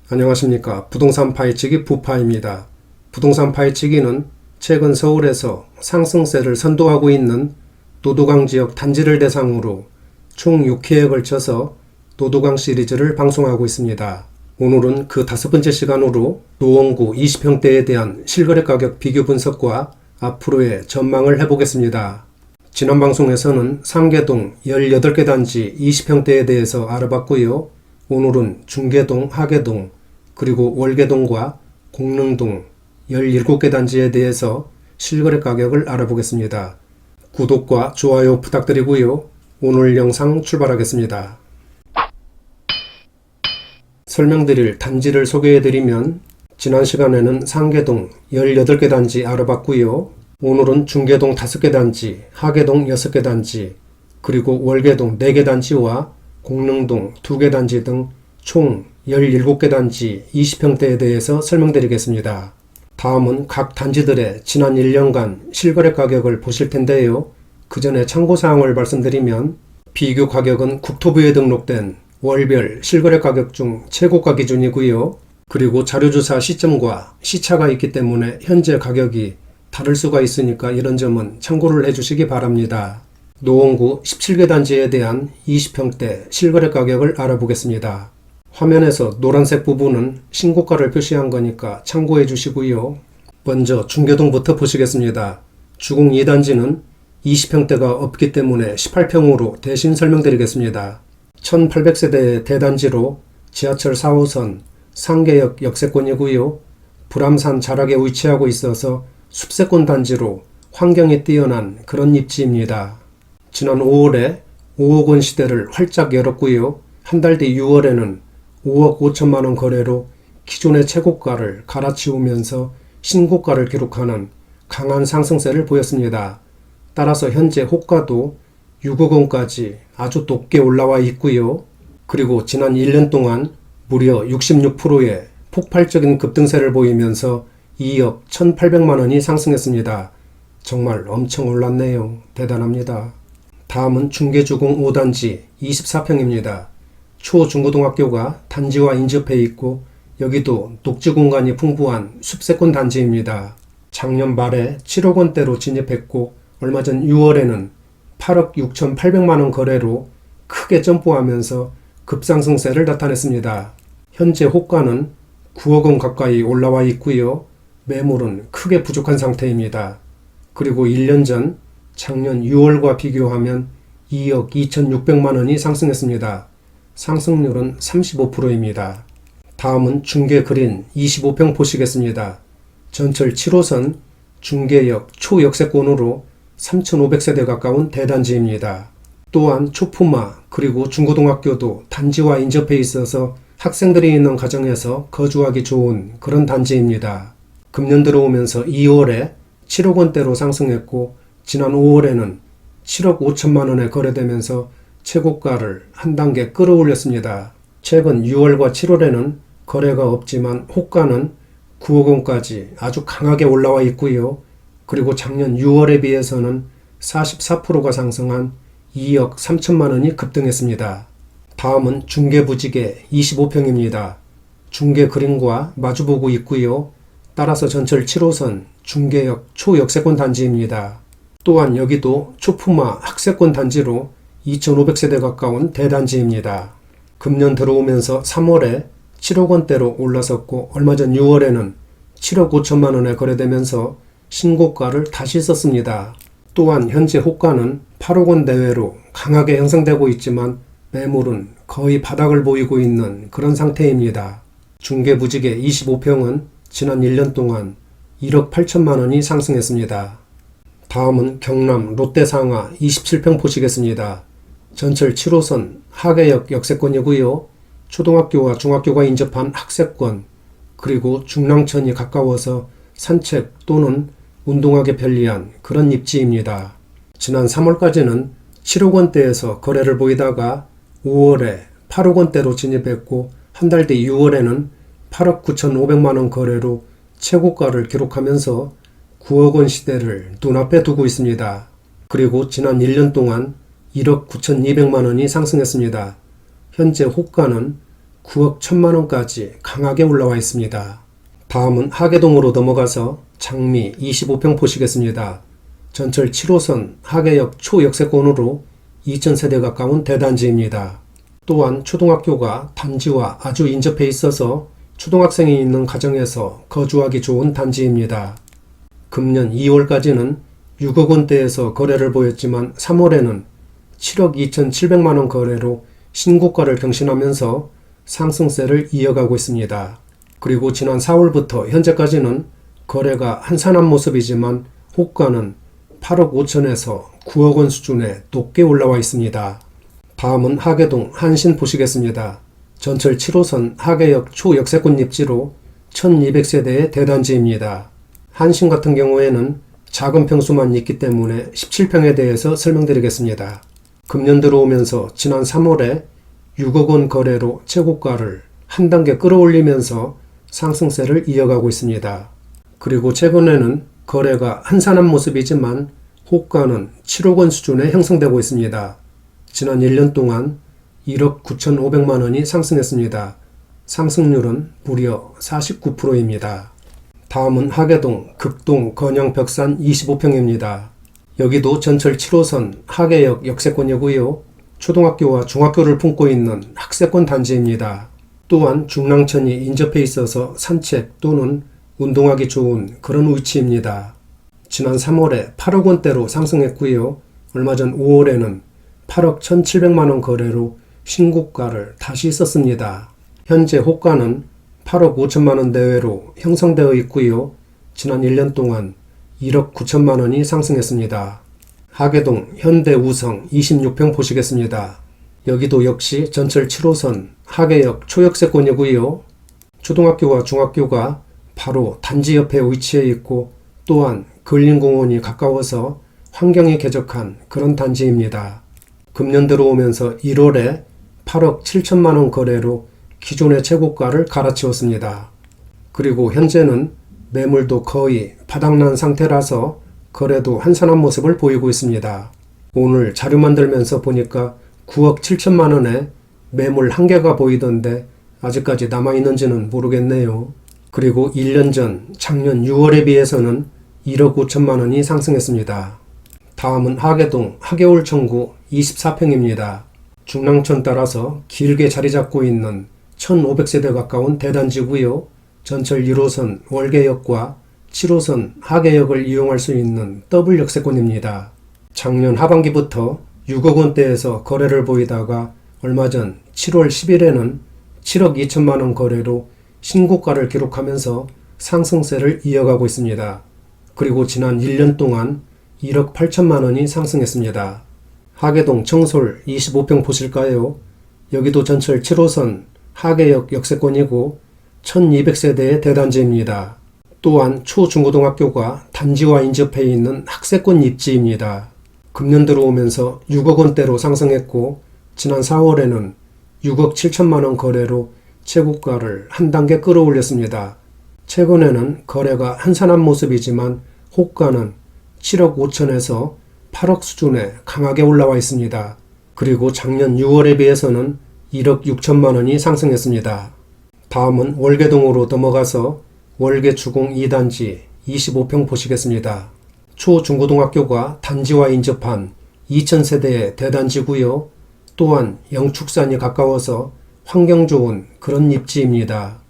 안녕하십니까. 부동산 파헤치기 부파입니다. 부동산 파헤치기는 최근 서울에서 상승세를 선도하고 있는 노도강 지역 단지를 대상으로 총 6회에 걸쳐서 노도강 시리즈를 방송하고 있습니다. 오늘은 그 5번째 시간으로 노원구 20평대에 대한 실거래 가격 비교 분석과 앞으로의 전망을 해보겠습니다. 지난 방송에서는 상계동 18개 단지 20평대에 대해서 알아봤고요. 오늘은 중계동, 하계동, 그리고 월계동과 공릉동 17개 단지에 대해서 실거래 가격을 알아보겠습니다. 구독과 좋아요 부탁드리고요. 오늘 영상 출발하겠습니다. 설명드릴 단지를 소개해드리면 지난 시간에는 상계동 18개 단지 알아봤고요. 오늘은 중계동 5개 단지, 하계동 6개 단지, 그리고 월계동 4개 단지와 공릉동 2개 단지 등 총 17개 단지 20평대에 대해서 설명드리겠습니다. 다음은 각 단지들의 지난 1년간 실거래 가격을 보실 텐데요. 그 전에 참고사항을 말씀드리면 비교 가격은 국토부에 등록된 월별 실거래 가격 중 최고가 기준이고요. 그리고 자료조사 시점과 시차가 있기 때문에 현재 가격이 다를 수가 있으니까 이런 점은 참고를 해주시기 바랍니다. 노원구 17개 단지에 대한 20평대 실거래 가격을 알아보겠습니다. 화면에서 노란색 부분은 신고가를 표시한 거니까 참고해 주시고요. 먼저 중계동부터 보시겠습니다. 주공 2단지는 20평대가 없기 때문에 18평으로 대신 설명드리겠습니다. 1800세대의 대단지로 지하철 4호선 상계역 역세권이고요. 불암산 자락에 위치하고 있어서 숲세권 단지로 환경이 뛰어난 그런 입지입니다. 지난 5월에 5억 원 시대를 활짝 열었고요. 한 달 뒤 6월에는 5억 5천만 원 거래로 기존의 최고가를 갈아치우면서 신고가를 기록하는 강한 상승세를 보였습니다. 따라서 현재 호가도 6억 원까지 아주 높게 올라와 있고요. 그리고 지난 1년 동안 무려 66%의 폭발적인 급등세를 보이면서 2억 1,800만 원이 상승했습니다. 정말 엄청 올랐네요. 대단합니다. 다음은 중계주공 5단지 24평입니다. 초중고등학교가 단지와 인접해 있고 여기도 녹지 공간이 풍부한 숲세권 단지입니다. 작년 말에 7억 원대로 진입했고 얼마 전 6월에는 8억 6,800만 원 거래로 크게 점프하면서 급상승세를 나타냈습니다. 현재 호가는 9억 원 가까이 올라와 있고요. 매물은 크게 부족한 상태입니다. 그리고 1년 전 작년 6월과 비교하면 2억 2,600만 원이 상승했습니다. 상승률은 35%입니다. 다음은 중계그린 25평 보시겠습니다. 전철 7호선 중계역 초역세권으로 3,500세대 가까운 대단지입니다. 또한 초품화 그리고 중고등학교도 단지와 인접해 있어서 학생들이 있는 가정에서 거주하기 좋은 그런 단지입니다. 금년 들어오면서 2월에 7억 원대로 상승했고 지난 5월에는 7억 5천만 원에 거래되면서 최고가를 한 단계 끌어올렸습니다. 최근 6월과 7월에는 거래가 없지만 호가는 9억 원까지 아주 강하게 올라와 있고요. 그리고 작년 6월에 비해서는 44%가 상승한 2억 3천만 원이 급등했습니다. 다음은 중계부지계 25평입니다. 중계그린과 마주보고 있고요. 따라서 전철 7호선 중계역 초역세권 단지입니다. 또한 여기도 초품화 학세권 단지로 2,500세대 가까운 대단지입니다. 금년 들어오면서 3월에 7억 원대로 올라섰고 얼마 전 6월에는 7억 5천만 원에 거래되면서 신고가를 다시 썼습니다. 또한 현재 호가는 8억 원 내외로 강하게 형성되고 있지만 매물은 거의 바닥을 보이고 있는 그런 상태입니다. 중계부지계 25평은 지난 1년 동안 1억 8천만 원이 상승했습니다. 다음은 경남 롯데상하 27평 보시겠습니다. 전철 7호선 하계역 역세권이고요. 초등학교와 중학교가 인접한 학세권, 그리고 중랑천이 가까워서 산책 또는 운동하기 편리한 그런 입지입니다. 지난 3월까지는 7억 원대에서 거래를 보이다가 5월에 8억 원대로 진입했고 한 달 뒤 6월에는 8억 9,500만 원 거래로 최고가를 기록하면서 9억 원 시대를 눈앞에 두고 있습니다. 그리고 지난 1년 동안 1억 9,200만 원이 상승했습니다. 현재 호가는 9억 1천만 원까지 강하게 올라와 있습니다. 다음은 하계동으로 넘어가서 장미 25평 보시겠습니다. 전철 7호선 하계역 초역세권으로 2000세대 가까운 대단지입니다. 또한 초등학교가 단지와 아주 인접해 있어서 초등학생이 있는 가정에서 거주하기 좋은 단지입니다. 금년 2월까지는 6억 원대에서 거래를 보였지만 3월에는 7억 2,700만 원 거래로 신고가를 경신하면서 상승세를 이어가고 있습니다. 그리고 지난 4월부터 현재까지는 거래가 한산한 모습이지만 호가는 8억 5천에서 9억 원 수준에 높게 올라와 있습니다. 다음은 하계동 한신 보시겠습니다. 전철 7호선 하계역 초역세권 입지로 1200세대의 대단지입니다. 한신 같은 경우에는 작은 평수만 있기 때문에 17평에 대해서 설명드리겠습니다. 금년 들어오면서 지난 3월에 6억 원 거래로 최고가를 한 단계 끌어올리면서 상승세를 이어가고 있습니다. 그리고 최근에는 거래가 한산한 모습이지만 호가는 7억 원 수준에 형성되고 있습니다. 지난 1년 동안 1억 9,500만 원이 상승했습니다. 상승률은 무려 49%입니다. 다음은 하계동 극동 건영 벽산 25평입니다. 여기도 전철 7호선 하계역 역세권이고요. 초등학교와 중학교를 품고 있는 학세권 단지입니다. 또한 중랑천이 인접해 있어서 산책 또는 운동하기 좋은 그런 위치입니다. 지난 3월에 8억 원대로 상승했고요. 얼마 전 5월에는 8억 1,700만 원 거래로 신고가를 다시 썼습니다. 현재 호가는 8억 5천만 원 내외로 형성되어 있고요. 지난 1년 동안 1억 9천만 원이 상승했습니다. 하계동 현대우성 26평 보시겠습니다. 여기도 역시 전철 7호선 하계역 초역세권이고요. 초등학교와 중학교가 바로 단지 옆에 위치해 있고 또한 근린공원이 가까워서 환경이 쾌적한 그런 단지입니다. 금년 들어오면서 1월에 8억 7천만 원 거래로 기존의 최고가를 갈아치웠습니다. 그리고 현재는 매물도 거의 바닥난 상태라서 거래도 한산한 모습을 보이고 있습니다. 오늘 자료 만들면서 보니까 9억 7천만 원에 매물 한 개가 보이던데 아직까지 남아있는지는 모르겠네요. 그리고 1년 전 작년 6월에 비해서는 1억 5천만 원이 상승했습니다. 다음은 하계동 하계울청구 24평입니다. 중랑천 따라서 길게 자리 잡고 있는 1500세대 가까운 대단지고요. 전철 1호선 월계역과 7호선 하계역을 이용할 수 있는 더블 역세권입니다. 작년 하반기부터 6억 원대에서 거래를 보이다가 얼마 전 7월 10일에는 7억 2천만 원 거래로 신고가를 기록하면서 상승세를 이어가고 있습니다. 그리고 지난 1년 동안 1억 8천만 원이 상승했습니다. 하계동 청솔 25평 보실까요? 여기도 전철 7호선 하계역 역세권이고 1200세대의 대단지입니다. 또한 초중고등학교가 단지와 인접해 있는 학세권 입지입니다. 금년 들어오면서 6억 원대로 상승했고 지난 4월에는 6억 7천만 원 거래로 최고가를 한 단계 끌어올렸습니다. 최근에는 거래가 한산한 모습이지만 호가는 7억 5천에서 8억 수준에 강하게 올라와 있습니다. 그리고 작년 6월에 비해서는 1억 6천만 원이 상승했습니다. 다음은 월계동으로 넘어가서 월계주공 2단지 25평 보시겠습니다. 초중고등학교가 단지와 인접한 2000세대의 대단지고요. 또한 영축산이 가까워서 환경 좋은 그런 입지입니다.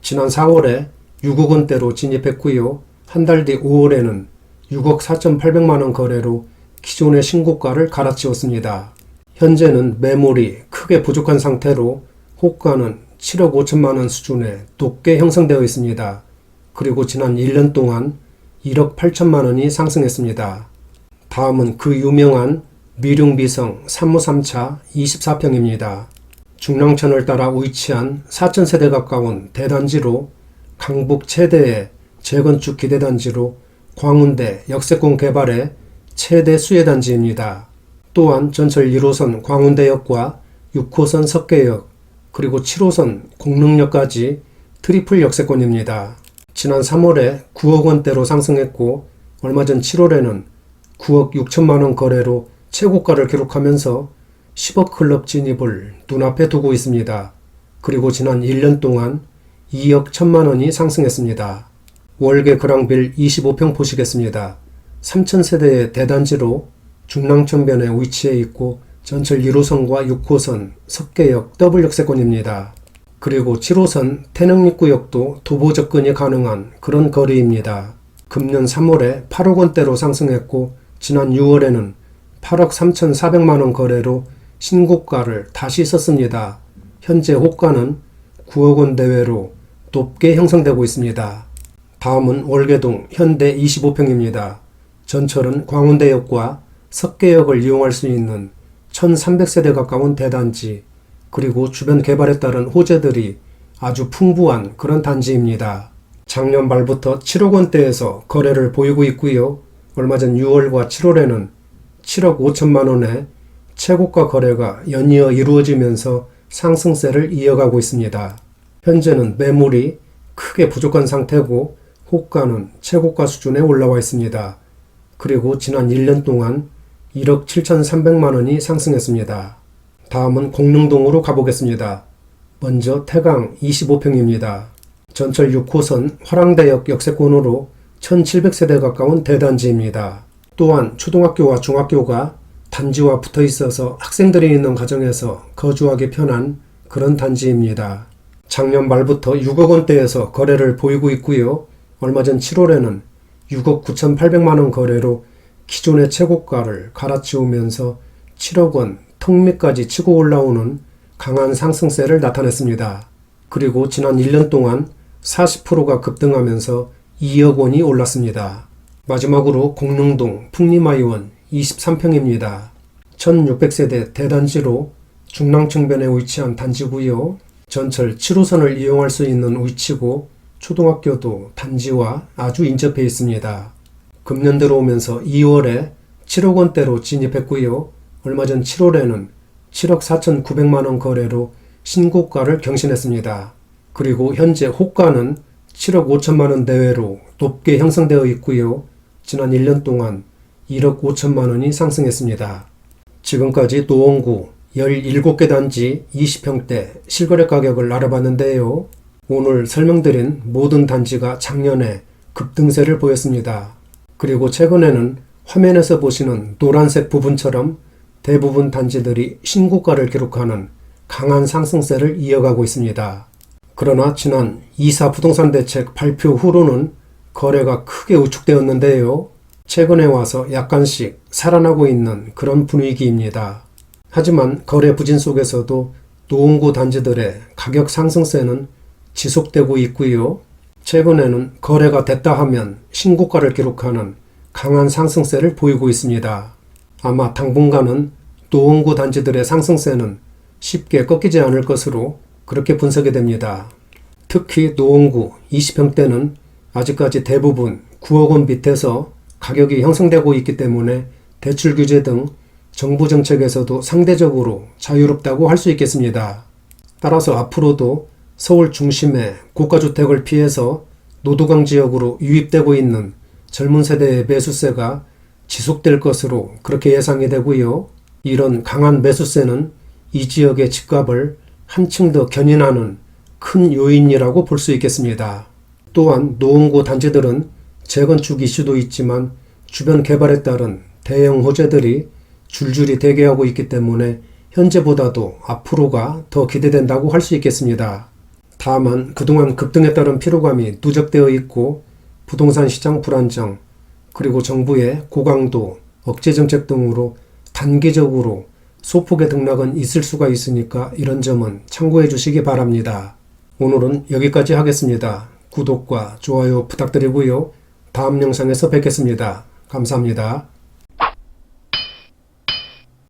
지난 4월에 6억 원대로 진입했고요. 한 달 뒤 5월에는 6억 4,800만 원 거래로 기존의 신고가를 갈아치웠습니다. 현재는 매물이 크게 부족한 상태로 호가는 7억 5천만 원 수준에 높게 형성되어 있습니다. 그리고 지난 1년 동안 1억 8천만 원이 상승했습니다. 다음은 그 유명한 미룡비성 3무 3차 24평입니다. 중랑천을 따라 위치한 4,000세대 가까운 대단지로 강북 최대의 재건축 기대단지로 광운대 역세권 개발의 최대 수혜단지입니다. 또한 전철 1호선 광운대역과 6호선 석계역 그리고 7호선 공릉역까지 트리플 역세권입니다. 지난 3월에 9억 원대로 상승했고 얼마 전 7월에는 9억 6천만 원 거래로 최고가를 기록하면서 10억 클럽 진입을 눈앞에 두고 있습니다. 그리고 지난 1년 동안 2억 1천만 원이 상승했습니다. 월계 거랑빌 25평 보시겠습니다. 3,000세대의 대단지로 중랑천변에 위치해 있고 전철 1호선과 6호선, 석계역 더블 역세권입니다. 그리고 7호선 태릉입구역도 도보 접근이 가능한 그런 거리입니다. 금년 3월에 8억 원대로 상승했고 지난 6월에는 8억 3,400만 원 거래로 신고가를 다시 썼습니다. 현재 호가는 9억 원 대외로 높게 형성되고 있습니다. 다음은 월계동 현대 25평입니다. 전철은 광운대역과 석계역을 이용할 수 있는 1300세대 가까운 대단지, 그리고 주변 개발에 따른 호재들이 아주 풍부한 그런 단지입니다. 작년 말부터 7억 원대에서 거래를 보이고 있고요. 얼마 전 6월과 7월에는 7억 5천만 원의 최고가 거래가 연이어 이루어지면서 상승세를 이어가고 있습니다. 현재는 매물이 크게 부족한 상태고 호가는 최고가 수준에 올라와 있습니다. 그리고 지난 1년 동안 1억 7,300만 원이 상승했습니다. 다음은 공릉동으로 가보겠습니다. 먼저 태강 25평입니다. 전철 6호선 화랑대역 역세권으로 1700세대 가까운 대단지입니다. 또한 초등학교와 중학교가 단지와 붙어 있어서 학생들이 있는 가정에서 거주하기 편한 그런 단지입니다. 작년 말부터 6억 원대에서 거래를 보이고 있고요. 얼마 전 7월에는 6억 9,800만 원 거래로 기존의 최고가를 갈아치우면서 7억 원 턱 밑까지 치고 올라오는 강한 상승세를 나타냈습니다. 그리고 지난 1년 동안 40%가 급등하면서 2억 원이 올랐습니다. 마지막으로 공릉동 풍림아이원 23평입니다. 1600세대 대단지로 중랑천변에 위치한 단지고요. 전철 7호선을 이용할 수 있는 위치고 초등학교도 단지와 아주 인접해 있습니다. 금년 들어오면서 2월에 7억 원대로 진입했고요. 얼마 전 7월에는 7억 4,900만 원 거래로 신고가를 경신했습니다. 그리고 현재 호가는 7억 5천만 원 내외로 높게 형성되어 있고요. 지난 1년 동안 1억 5천만 원이 상승했습니다. 지금까지 노원구 17개 단지 20평대 실거래 가격을 알아봤는데요. 오늘 설명드린 모든 단지가 작년에 급등세를 보였습니다. 그리고 최근에는 화면에서 보시는 노란색 부분처럼 대부분 단지들이 신고가를 기록하는 강한 상승세를 이어가고 있습니다. 그러나 지난 2사 부동산 대책 발표 후로는 거래가 크게 우측되었는데요. 최근에 와서 약간씩 살아나고 있는 그런 분위기입니다. 하지만 거래 부진 속에서도 노원구 단지들의 가격 상승세는 지속되고 있고요. 최근에는 거래가 됐다 하면 신고가를 기록하는 강한 상승세를 보이고 있습니다. 아마 당분간은 노원구 단지들의 상승세는 쉽게 꺾이지 않을 것으로 그렇게 분석이 됩니다. 특히 노원구 20평대는 아직까지 대부분 9억 원 밑에서 가격이 형성되고 있기 때문에 대출 규제 등 정부 정책에서도 상대적으로 자유롭다고 할 수 있겠습니다. 따라서 앞으로도 서울 중심의 고가주택을 피해서 노도강 지역으로 유입되고 있는 젊은 세대의 매수세가 지속될 것으로 그렇게 예상이 되고요. 이런 강한 매수세는 이 지역의 집값을 한층 더 견인하는 큰 요인이라고 볼 수 있겠습니다. 또한 노원구 단지들은 재건축 이슈도 있지만 주변 개발에 따른 대형 호재들이 줄줄이 대기하고 있기 때문에 현재보다도 앞으로가 더 기대된다고 할 수 있겠습니다. 다만 그동안 급등에 따른 피로감이 누적되어 있고 부동산 시장 불안정, 그리고 정부의 고강도 억제 정책 등으로 단기적으로 소폭의 등락은 있을 수가 있으니까 이런 점은 참고해 주시기 바랍니다. 오늘은 여기까지 하겠습니다. 구독과 좋아요 부탁드리고요. 다음 영상에서 뵙겠습니다. 감사합니다.